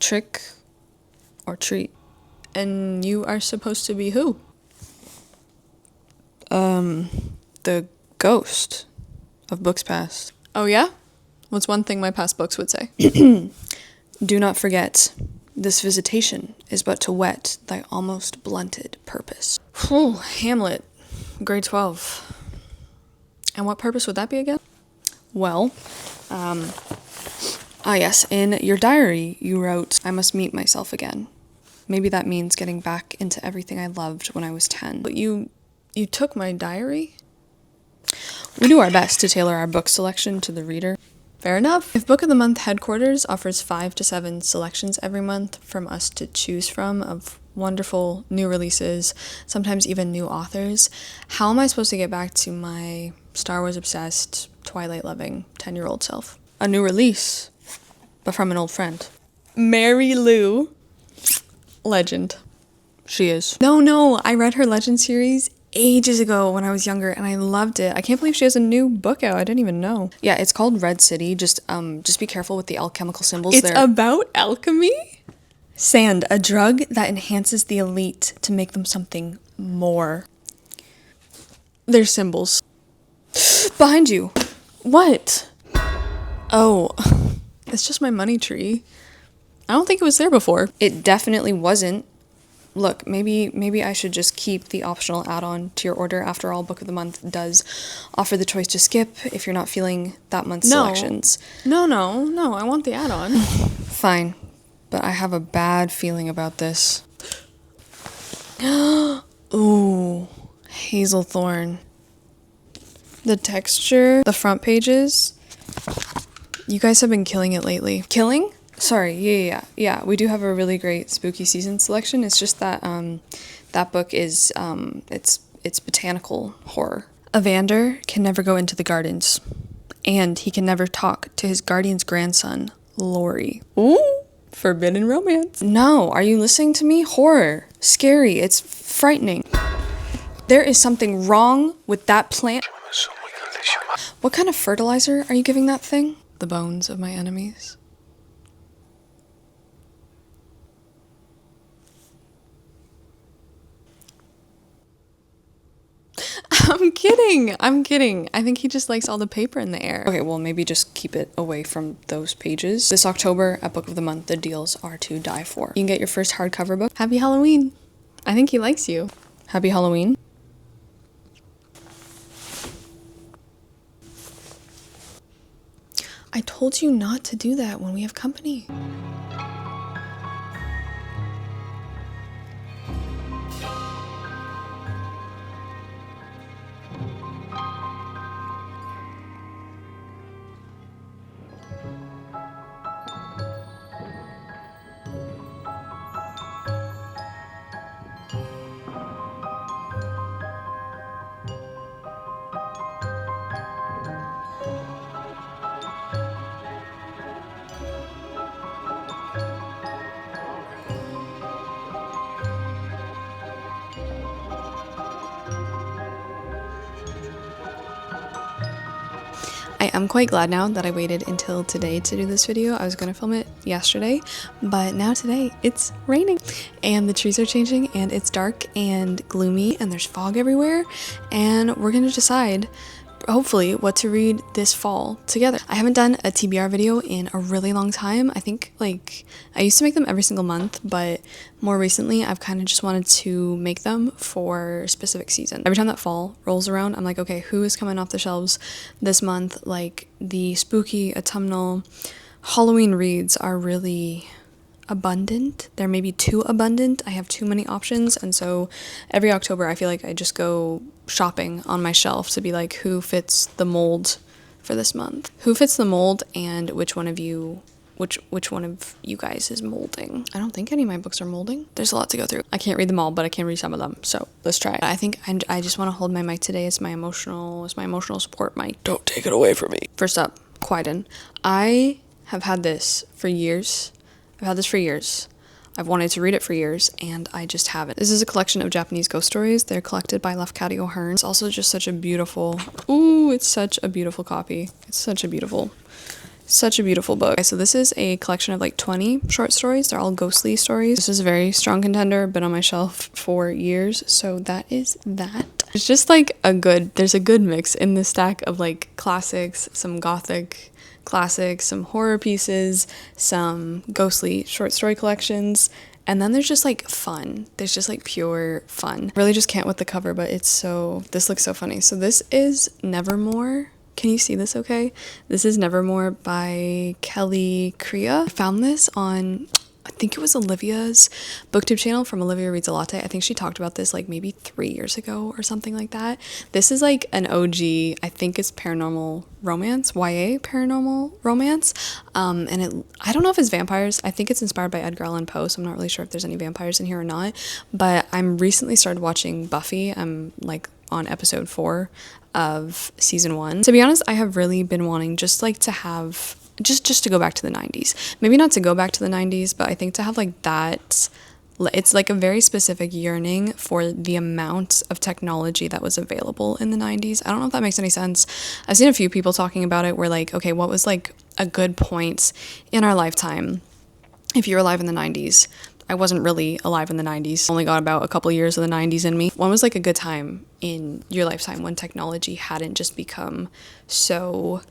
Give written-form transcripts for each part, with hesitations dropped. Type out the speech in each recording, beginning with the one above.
Trick or treat. And you are supposed to be who? The ghost of books past. Oh yeah? What's one thing my past books would say? Do not forget, this visitation is but to whet thy almost blunted purpose. Whew, Hamlet, grade 12. And what purpose would that be again? Well, yes, in your diary you wrote, I must meet myself again. Maybe that means getting back into everything I loved when I was 10. But you took my diary? We do our best to tailor our book selection to the reader. Fair enough. If Book of the Month headquarters offers 5 to 7 selections every month from us to choose from of wonderful new releases, sometimes even new authors, how am I supposed to get back to my Star Wars obsessed, Twilight loving 10-year-old self? A new release, but from an old friend. Mary Lou. Legend. She is. No, I read her Legend series ages ago when I was younger and I loved it. I can't believe she has a new book out. I didn't even know. Yeah, it's called Red City. Just be careful with the alchemical symbols. It's about alchemy? Sand, a drug that enhances the elite to make them something more. They're symbols. Behind you. What? Oh, it's just my money tree. I don't think it was there before. It definitely wasn't. Look, maybe I should just keep the optional add-on to your order. After all, Book of the Month does offer the choice to skip if you're not feeling that month's selections. No, I want the add-on. Fine, but I have a bad feeling about this. Ooh, Hazelthorn. The texture, the front pages. You guys have been killing it lately. Killing? Sorry, yeah. We do have a really great spooky season selection. It's just that that book is it's botanical horror. Evander can never go into the gardens, and he can never talk to his guardian's grandson, Laurie. Ooh, forbidden romance. No, are you listening to me? Horror, scary. It's frightening. There is something wrong with that plant. What kind of fertilizer are you giving that thing? The bones of my enemies. I'm kidding. I think he just likes all the paper in the air. Okay, well, maybe just keep it away from those pages. This October, at Book of the Month, the deals are to die for. You can get your first hardcover book. Happy Halloween. I think he likes you. Happy Halloween. I told you not to do that when we have company. I am quite glad now that I waited until today to do this video. I was going to film it yesterday, but now today it's raining and the trees are changing and it's dark and gloomy and there's fog everywhere, and we're going to decide hopefully what to read this fall together. I haven't done a TBR video in a really long time. I think I used to make them every single month, but more recently I've kind of just wanted to make them for specific season. Every time that fall rolls around, I'm like, okay, who is coming off the shelves this month? Like the spooky, autumnal, Halloween reads are really abundant. They're maybe too abundant. I have too many options, and so every October I feel like I just go shopping on my shelf to be like, who fits the mold for this month? Who fits the mold, and which one of you guys is molding? I don't think any of my books are molding. There's a lot to go through. I can't read them all, but I can read some of them, so let's try it. I think I just want to hold my mic today as my emotional support mic. Don't take it away from me. First up, Kwaidan. I have had this for years. I've wanted to read it for years, and I just haven't. This is a collection of Japanese ghost stories. They're collected by Lafcadio Hearn. It's also just such a beautiful, it's such a beautiful copy. It's such a beautiful Such a beautiful book. Okay, so this is a collection of like 20 short stories. They're all ghostly stories. This is a very strong contender, been on my shelf for years, so that is that. It's just like there's a good mix in this stack of like classics, some gothic classics, some horror pieces, some ghostly short story collections, and then there's just like fun. There's just like pure fun. Really just can't with the cover, but this looks so funny. So this is Nevermore. Can you see this okay? This is Nevermore by Creagh. I found this on, I think it was Olivia's booktube channel from Olivia Reads a Latte. I think she talked about this like maybe 3 years ago or something like that. This is like an OG, I think it's paranormal romance, YA paranormal romance. And I don't know if it's vampires. I think it's inspired by Edgar Allan Poe, so I'm not really sure if there's any vampires in here or not. But I'm recently started watching Buffy. I'm like on episode 4 of season 1. To be honest, I have really been wanting just like to have just to go back to the 90s. Maybe not to go back to the 90s, but I think to have like that, it's like a very specific yearning for the amount of technology that was available in the 90s. I don't know if that makes any sense. I've seen a few people talking about it where like, okay, what was like a good point in our lifetime if you were alive in the 90s? I wasn't really alive in the 90s. Only got about a couple years of the 90s in me. When was like a good time in your lifetime when technology hadn't just become so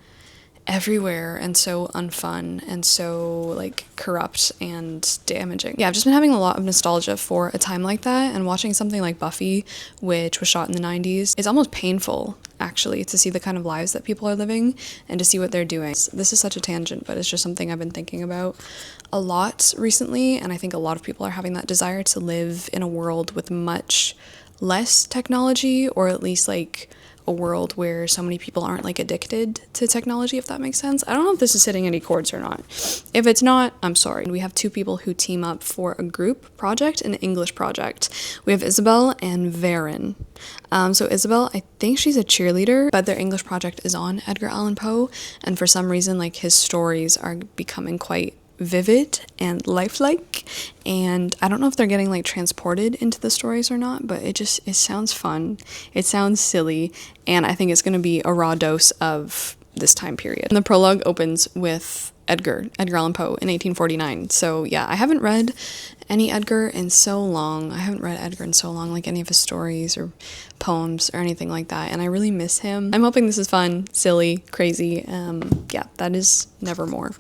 everywhere and so unfun and so like corrupt and damaging? Yeah, I've just been having a lot of nostalgia for a time like that, and watching something like Buffy, which was shot in the 90s, it's almost painful actually to see the kind of lives that people are living and to see what they're doing. This is such a tangent, but it's just something I've been thinking about a lot recently, and I think a lot of people are having that desire to live in a world with much less technology, or at least like a world where so many people aren't like addicted to technology, if that makes sense. I don't know if this is hitting any chords or not. If it's not, I'm sorry. We have 2 people who team up for a group project, an English project. We have Isabel and Varen. So Isabel, I think she's a cheerleader, but their English project is on Edgar Allan Poe, and for some reason like his stories are becoming quite vivid and lifelike, and I don't know if they're getting like transported into the stories or not, but it sounds fun, it sounds silly, and I think it's going to be a raw dose of this time period. And the prologue opens with Edgar Allan Poe in 1849. So yeah, I haven't read any Edgar in so long. Like any of his stories or poems or anything like that, and I really miss him. I'm hoping this is fun, silly, crazy. Yeah, that is Nevermore.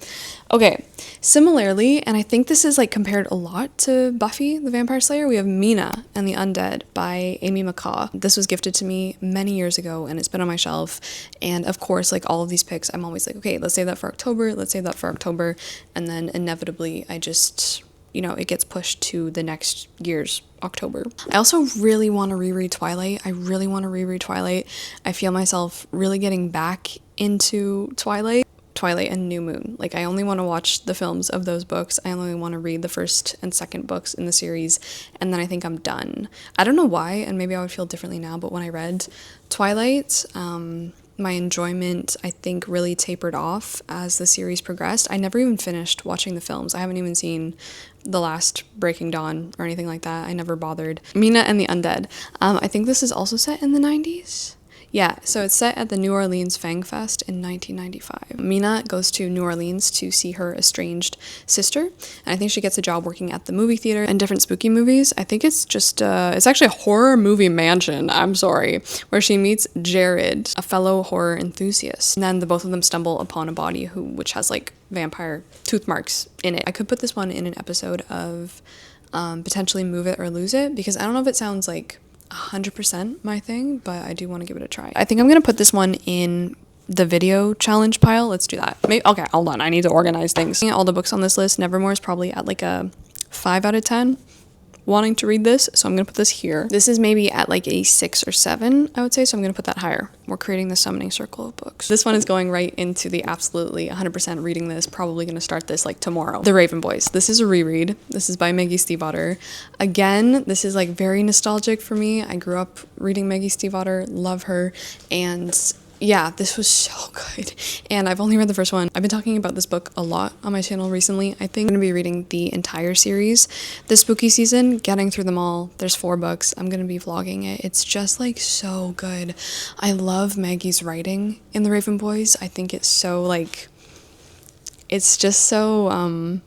Okay, similarly, and I think this is like compared a lot to Buffy the Vampire Slayer, we have Mina and the Undead by Amy McCaw. This was gifted to me many years ago, and it's been on my shelf, and of course, like all of these picks, I'm always like, okay, let's save that for October, and then inevitably I just, it gets pushed to the next year's October. I also really want to reread Twilight. I feel myself really getting back into Twilight and New Moon. Like, I only want to watch the films of those books. I only want to read the first and second books in the series, and then I think I'm done. I don't know why, and maybe I would feel differently now, but when I read Twilight, my enjoyment, I think, really tapered off as the series progressed. I never even finished watching the films. I haven't even seen the last Breaking Dawn or anything like that. I never bothered. Mina and the Undead. I think this is also set in the 90s. Yeah, so it's set at the New Orleans Fang Fest in 1995. Mina goes to New Orleans to see her estranged sister, and I think she gets a job working at the movie theater and different spooky movies. I think it's just, it's actually a horror movie mansion, where she meets Jared, a fellow horror enthusiast. And then the both of them stumble upon a body which has like vampire tooth marks in it. I could put this one in an episode of potentially Move It or Lose It, because I don't know if it sounds like 100% my thing, but I do want to give it a try. I think I'm gonna put this one in the video challenge pile. Let's do that. Okay, hold on, I need to organize things. All the books on this list, Nevermore is probably at like a 5 out of 10 wanting to read this, so I'm gonna put this here. This is maybe at like a 6 or 7, I would say, so I'm gonna put that higher. We're creating the summoning circle of books. This one is going right into the absolutely 100% reading this, probably gonna start this like tomorrow. The Raven Boys. This is a reread. This is by Maggie Stiefvater. Again, this is like very nostalgic for me. I grew up reading Maggie Stiefvater, love her, and yeah, this was so good, and I've only read the first one. I've been talking about this book a lot on my channel recently. I think I'm going to be reading the entire series this spooky season, getting through them all. There's 4 books. I'm going to be vlogging it. It's just like so good. I love Maggie's writing in The Raven Boys. I think it's so like, It's just so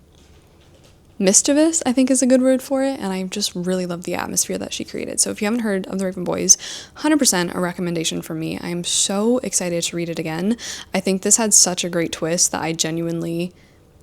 mischievous, I think is a good word for it, and I just really love the atmosphere that she created. So if you haven't heard of The Raven Boys, 100% a recommendation from me. I am so excited to read it again. I think this had such a great twist that I genuinely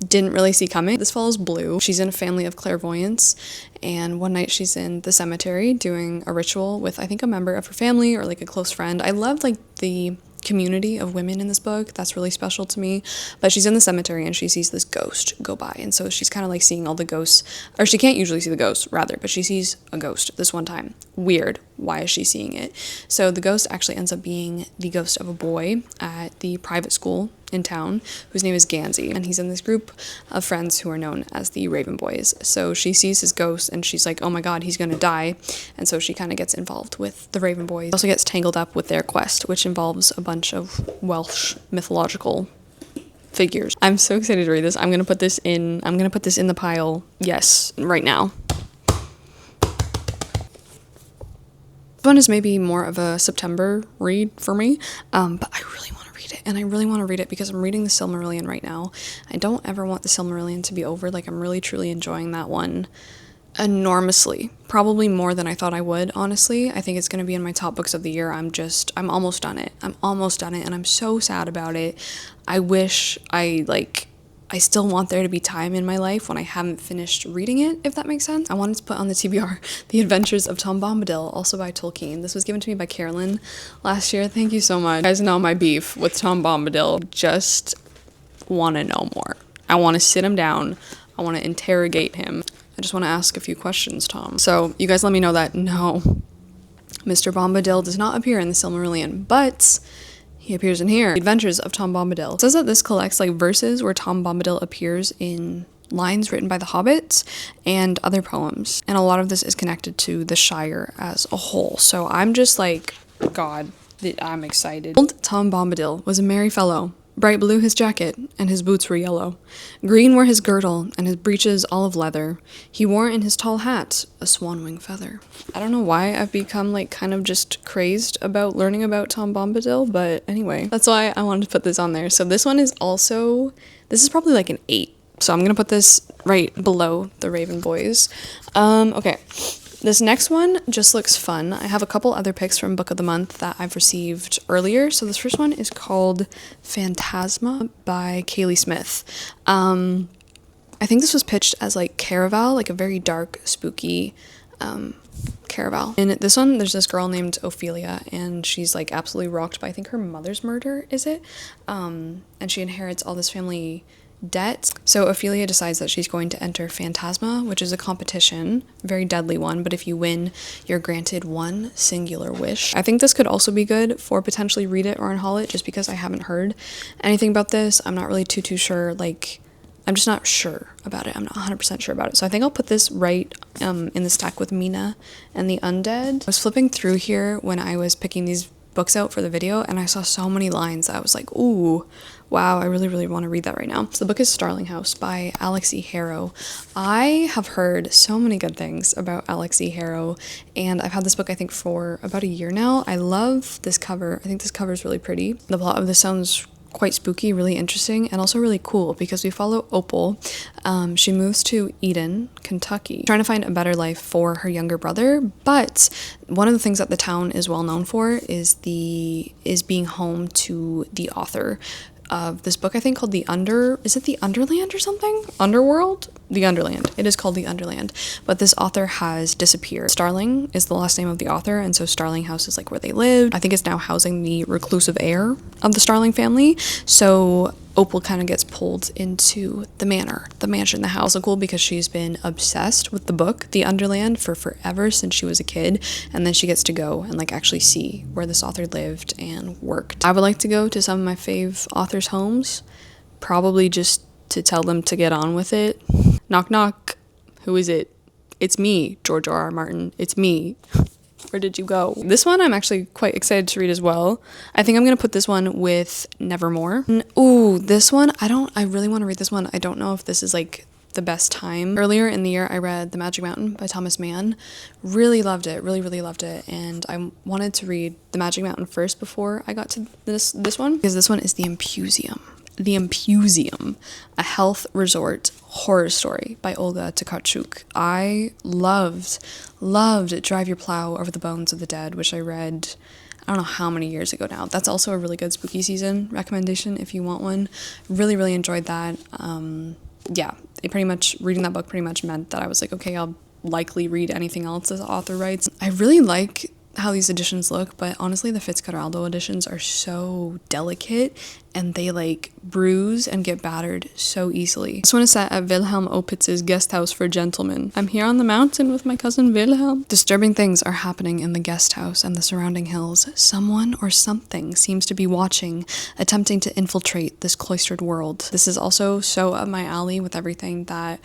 didn't really see coming. This follows Blue. She's in a family of clairvoyants, and one night she's in the cemetery doing a ritual with, I think, a member of her family or like a close friend. I love like the community of women in this book. That's really special to me. But she's in the cemetery and she sees this ghost go by, and so she's kind of like seeing all the ghosts, or she can't usually see the ghosts rather, but she sees a ghost this one time. Weird. Why is she seeing it? So the ghost actually ends up being the ghost of a boy at the private school in town whose name is Gansey, and he's in this group of friends who are known as the Raven Boys. So she sees his ghost and she's like, oh my god, he's gonna die, and so she kind of gets involved with the Raven Boys. Also gets tangled up with their quest, which involves a bunch of Welsh mythological figures. I'm so excited to read this. I'm gonna put this in the pile, yes, right now. This one is maybe more of a September read for me, but I really want to read it, and I really want to read it because I'm reading the Silmarillion right now. I don't ever want the Silmarillion to be over. Like, I'm really truly enjoying that one enormously, probably more than I thought I would, honestly. I think it's going to be in my top books of the year. I'm almost done it, and I'm so sad about it. I wish I still want there to be time in my life when I haven't finished reading it, if that makes sense. I wanted to put on the TBR The Adventures of Tom Bombadil, also by Tolkien. This was given to me by Carolyn last year. Thank you so much. You guys know my beef with Tom Bombadil. Just want to know more. I want to sit him down. I want to interrogate him. I just want to ask a few questions, Tom. So you guys let me know that no, Mr. Bombadil does not appear in the Silmarillion, but he appears in here. The Adventures of Tom Bombadil. It says that this collects like verses where Tom Bombadil appears in lines written by the hobbits and other poems. And a lot of this is connected to the Shire as a whole. So I'm just like, God, I'm excited. Old Tom Bombadil was a merry fellow. Bright blue his jacket, and his boots were yellow. Green were his girdle, and his breeches all of leather. He wore in his tall hat a swan-wing feather. I don't know why I've become like kind of just crazed about learning about Tom Bombadil, but anyway, that's why I wanted to put this on there. So this one is also, this is probably like an 8. So I'm gonna put this right below the Raven Boys. Okay. This next one just looks fun. I have a couple other picks from Book of the Month that I've received earlier. So this first one is called Phantasma by Kaylie Smith. I think this was pitched as like Caraval, like a very dark, spooky Caraval. In this one, there's this girl named Ophelia, and she's like absolutely rocked by, I think, her mother's murder, is it? And she inherits all this family debt. So Ophelia decides that she's going to enter Phantasma, which is a competition, very deadly one, but if you win, you're granted one singular wish. I think this could also be good for potentially read it or unhaul it, just because I haven't heard anything about this. I'm not really too sure, like, I'm just not sure about it. I'm not 100% sure about it. So I think I'll put this right in the stack with Mina and the Undead. I was flipping through here when I was picking these books out for the video, and I saw so many lines that I was like, ooh, wow, I really, really want to read that right now. So the book is Starling House by Alix Harrow. I have heard so many good things about Alix Harrow, and I've had this book, I think, for about a year now. I love this cover. I think this cover is really pretty. The plot of this sounds quite spooky, really interesting, and also really cool because we follow Opal. She moves to Eden, Kentucky, trying to find a better life for her younger brother, but one of the things that the town is well known for is being home to the author of this book, I think, called is it the Underland or something? Underworld? The Underland. It is called the Underland. But this author has disappeared. Starling is the last name of the author, and so Starling House is like where they lived. I think it's now housing the reclusive heir of the Starling family. So Opal kind of gets pulled into the manor, the mansion, the house. So cool because she's been obsessed with the book, The Underland, for forever since she was a kid. And then she gets to go and like actually see where this author lived and worked. I would like to go to some of my fave authors' homes, probably just to tell them to get on with it. Knock, knock. Who is it? It's me, George R.R. Martin. It's me. Where did you go? This one I'm actually quite excited to read as well. I think I'm going to put this one with Nevermore. Ooh, this one, I really want to read this one. I don't know if this is like the best time. Earlier in the year, I read The Magic Mountain by Thomas Mann. Really loved it, really loved it. And I wanted to read The Magic Mountain first before I got to this one, because this one is the Empusium. The Empusium, a health resort horror story by Olga Tokarczuk. I loved Drive Your Plow Over the Bones of the Dead, which I read I don't know how many years ago now. That's also a really good spooky season recommendation if you want one. Really, really enjoyed that. Yeah, reading that book pretty much meant that I was like, okay, I'll likely read anything else this author writes. I really like how these editions look, but honestly the Fitzcarraldo editions are so delicate and they like bruise and get battered so easily. This one is set at Wilhelm Opitz's guest house for gentlemen. I'm here on the mountain with my cousin Wilhelm. Disturbing things are happening in the guest house and the surrounding hills. Someone or something seems to be watching, attempting to infiltrate this cloistered world. This is also so up my alley with everything that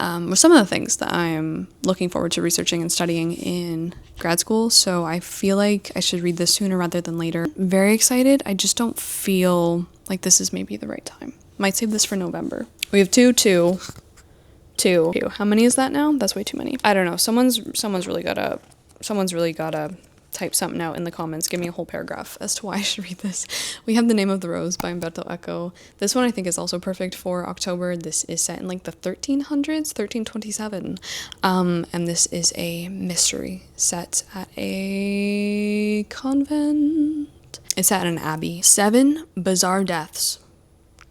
were some of the things that I'm looking forward to researching and studying in grad school, so I feel like I should read this sooner rather than later. Very excited. I just don't feel like this is maybe the right time. Might save this for November. We have two. How many is that now? That's way too many. I don't know. Someone's really gotta type something out in the comments. Give me a whole paragraph as to why I should read this. We have The Name of the Rose by Umberto Eco. This one I think is also perfect for October. This is set in like the 1300s, 1327. And this is a mystery set at a convent. It's set at an abbey. 7 bizarre deaths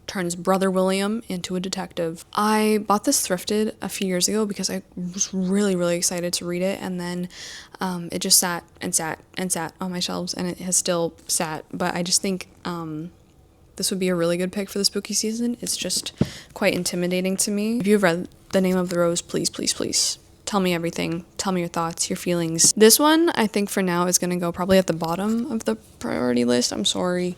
turns Brother William into a detective. I bought this thrifted a few years ago because I was really, really excited to read it, and then it just sat on my shelves, and it has still sat, but I just think this would be a really good pick for the spooky season. It's just quite intimidating to me. If you've read The Name of the Rose, please tell me everything. Tell me your thoughts, your feelings. This one, I think for now, is going to go probably at the bottom of the priority list. I'm sorry.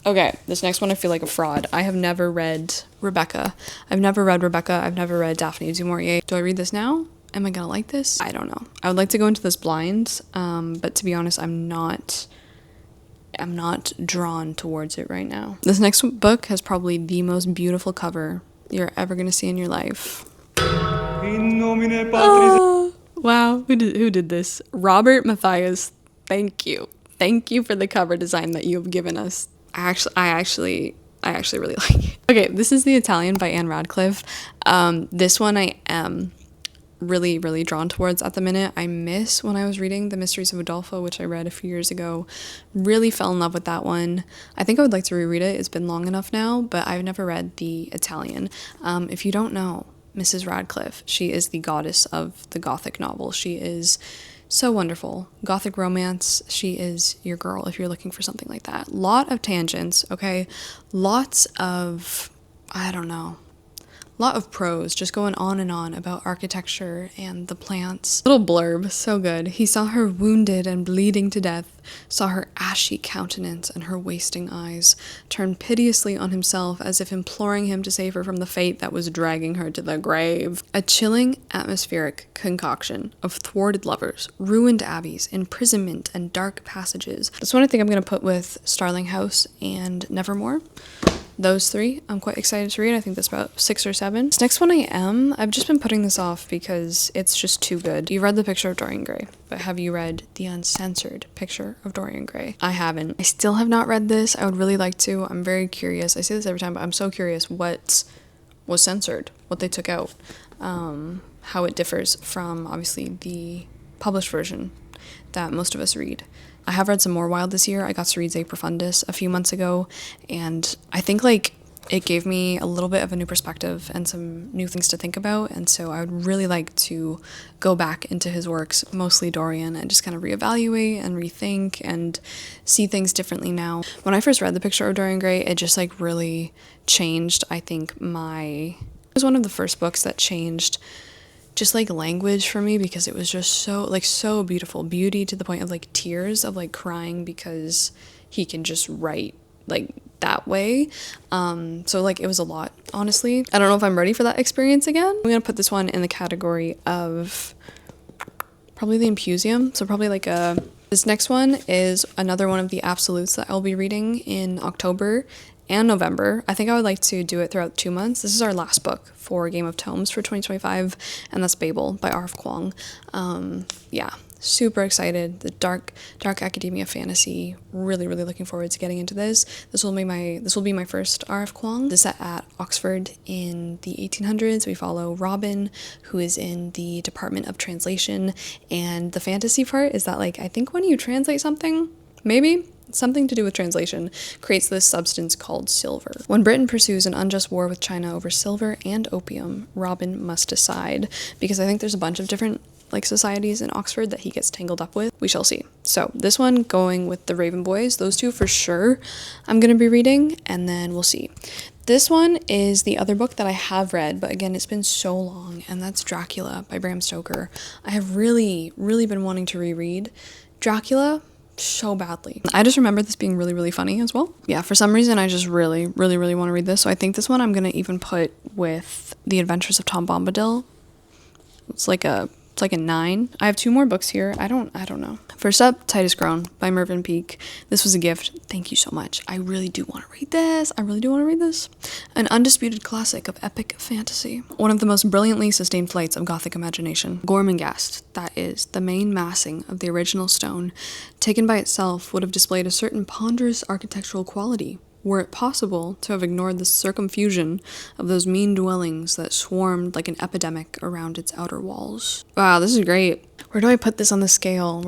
Okay, this next one I feel like a fraud. I have never read Rebecca. I've never read Daphne du Maurier. Do I read this now? Am I gonna like this? I don't know. I would like to go into this blind, but to be honest, I'm not drawn towards it right now. This next book has probably the most beautiful cover you're ever gonna see in your life. Oh, wow, who did this? Robert Matthias. Thank you for the cover design that you have given us. I actually really like it. Okay, this is The Italian by Ann Radcliffe. This one I am really, really drawn towards at the minute. I miss when I was reading The Mysteries of Udolpho, which I read a few years ago. Really fell in love with that one. I think I would like to reread it. It's been long enough now, but I've never read The Italian. If you don't know Mrs. Radcliffe, she is the goddess of the Gothic novel. She is so wonderful. Gothic romance, she is your girl if you're looking for something like that. Lot of tangents, okay? Lots of, lot of prose, just going on and on about architecture and the plants. Little blurb, so good. He saw her wounded and bleeding to death, saw her ashy countenance and her wasting eyes, turned piteously on himself as if imploring him to save her from the fate that was dragging her to the grave. A chilling, atmospheric concoction of thwarted lovers, ruined abbeys, imprisonment, and dark passages. This one I think I'm going to put with Starling House and Nevermore. Those 3 I'm quite excited to read. I think that's about 6 or 7. This next one I've just been putting this off because it's just too good. You read The Picture of Dorian Gray, but have you read the uncensored Picture of Dorian Gray? I haven't. I still have not read this. I would really like to. I'm very curious. I say this every time, but I'm so curious what was censored, what they took out, how it differs from obviously the published version that most of us read. I have read some more Wilde this year. I got to read De Profundis a few months ago, and I think like it gave me a little bit of a new perspective and some new things to think about, and so I would really like to go back into his works, mostly Dorian, and just kind of reevaluate and rethink and see things differently now. When I first read The Picture of Dorian Gray, it just like really changed, I think, it was one of the first books that changed just like language for me, because it was just so beautiful, beauty to the point of like tears, of like crying because he can just write like that way. So like it was a lot, honestly. I don't know if I'm ready for that experience again. I'm gonna put this one in the category of probably the Empusium. So probably like this next one is another one of the absolutes that I'll be reading in October and November. I think I would like to do it throughout 2 months. This is our last book for Game of Tomes for 2025, and that's Babel by R.F. Kuang. Yeah, Super excited. The dark academia fantasy. Really looking forward to getting into this. This will be my first R.F. Kuang. This is set at Oxford in the 1800s. We follow Robin, who is in the Department of Translation, and the fantasy part is that, like, I think when you translate something, maybe something to do with translation, creates this substance called silver. When Britain pursues an unjust war with China over silver and opium, Robin must decide, because I think there's a bunch of different like societies in Oxford that he gets tangled up with. We shall see. So this one going with the Raven Boys, those two for sure I'm gonna be reading, and then we'll see. This one is the other book that I have read, but again, it's been so long, and that's Dracula by Bram Stoker. I have really been wanting to reread Dracula so badly. I just remember this being really funny as well. Yeah, for some reason I just really want to read this, so I think this one I'm gonna even put with The Adventures of Tom Bombadil. It's like a 9. I have 2 more books here. I don't know. First up, Titus Grown by Mervyn Peake. This was a gift. Thank you so much. I really do want to read this. An undisputed classic of epic fantasy. One of the most brilliantly sustained flights of Gothic imagination. Gormenghast, that is, the main massing of the original stone, taken by itself would have displayed a certain ponderous architectural quality, were it possible to have ignored the circumfusion of those mean dwellings that swarmed like an epidemic around its outer walls. Wow, this is great. Where do I put this on the scale?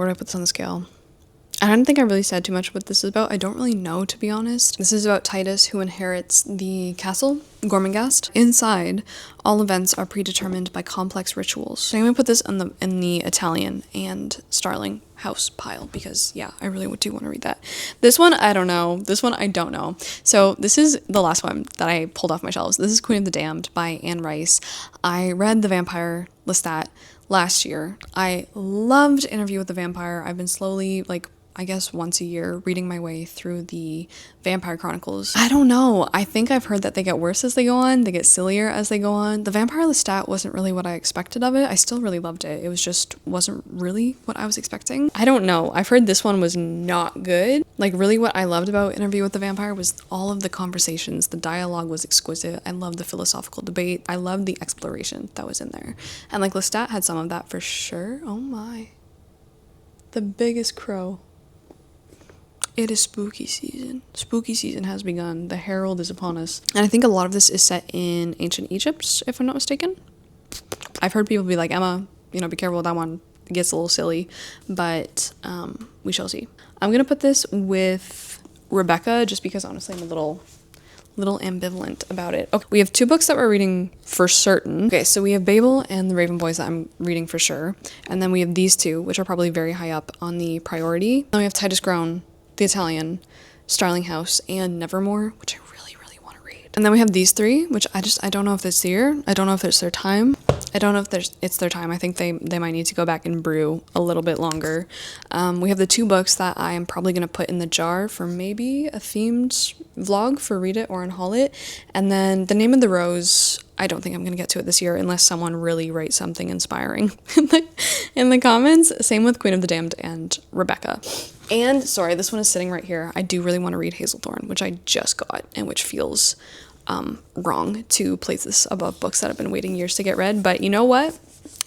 I don't think I really said too much what this is about. I don't really know, to be honest. This is about Titus, who inherits the castle, Gormenghast. Inside, all events are predetermined by complex rituals. So I'm going to put this in the Italian and Starling house pile, because yeah, I really do want to read that. This one, I don't know. So this is the last one that I pulled off my shelves. This is Queen of the Damned by Anne Rice. I read The Vampire Lestat last year. I loved Interview with the Vampire. I've been slowly, like, I guess once a year, reading my way through the Vampire Chronicles. I don't know. I think I've heard that they get worse as they go on. They get sillier as they go on. The Vampire Lestat wasn't really what I expected of it. I still really loved it. It was just wasn't really what I was expecting. I don't know. I've heard this one was not good. Like, really what I loved about Interview with the Vampire was all of the conversations. The dialogue was exquisite. I loved the philosophical debate. I loved the exploration that was in there. And like Lestat had some of that for sure. Oh my. The biggest crow. It is spooky season. Spooky season has begun. The herald is upon us. And I think a lot of this is set in ancient Egypt, if I'm not mistaken. I've heard people be like, Emma, be careful with that one. It gets a little silly. But we shall see. I'm going to put this with Rebecca, just because honestly I'm a little ambivalent about it. Okay, we have 2 books that we're reading for certain. Okay, so we have Babel and The Raven Boys that I'm reading for sure. And then we have these 2, which are probably very high up on the priority. Then we have Titus Grown, the Italian, Starling House, and Nevermore, which I really want to read. And then we have these 3, which I don't know if it's the year. I don't know if it's their time. I don't know if it's their time. I think they might need to go back and brew a little bit longer. We have the 2 books that I am probably going to put in the jar for maybe a themed vlog for Read It or Unhaul It. And then The Name of the Rose, I don't think I'm going to get to it this year unless someone really writes something inspiring in the comments. Same with Queen of the Damned and Rebecca. And, sorry, this one is sitting right here. I do really want to read Hazelthorn, which I just got, and which feels wrong to place this above books that have been waiting years to get read. But you know what?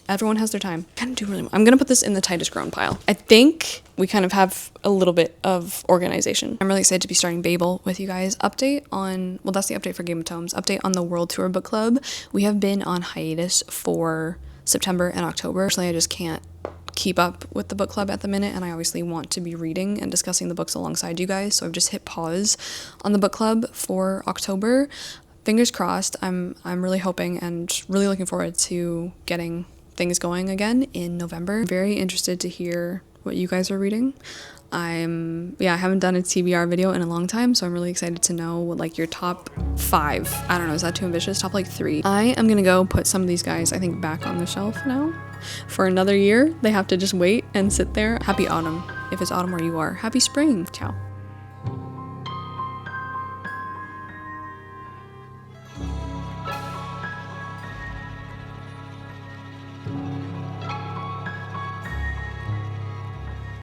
Everyone has their time. I'm going to put this in the Titus Grown pile. I think we kind of have a little bit of organization. I'm really excited to be starting Babel with you guys. Update on, well, that's the update for Game of Tomes. Update on the World Tour Book Club. We have been on hiatus for September and October. Actually, I just can't keep up with the book club at the minute, and I obviously want to be reading and discussing the books alongside you guys, so I've just hit pause on the book club for October. Fingers crossed. I'm really hoping and really looking forward to getting things going again in November. I'm very interested to hear what you guys are reading. I haven't done a TBR video in a long time, so I'm really excited to know what, like, your top 5. I don't know, is that too ambitious? Top, 3. I am gonna go put some of these guys, I think, back on the shelf now. For another year, they have to just wait and sit there. Happy autumn, if it's autumn where you are. Happy spring. Ciao.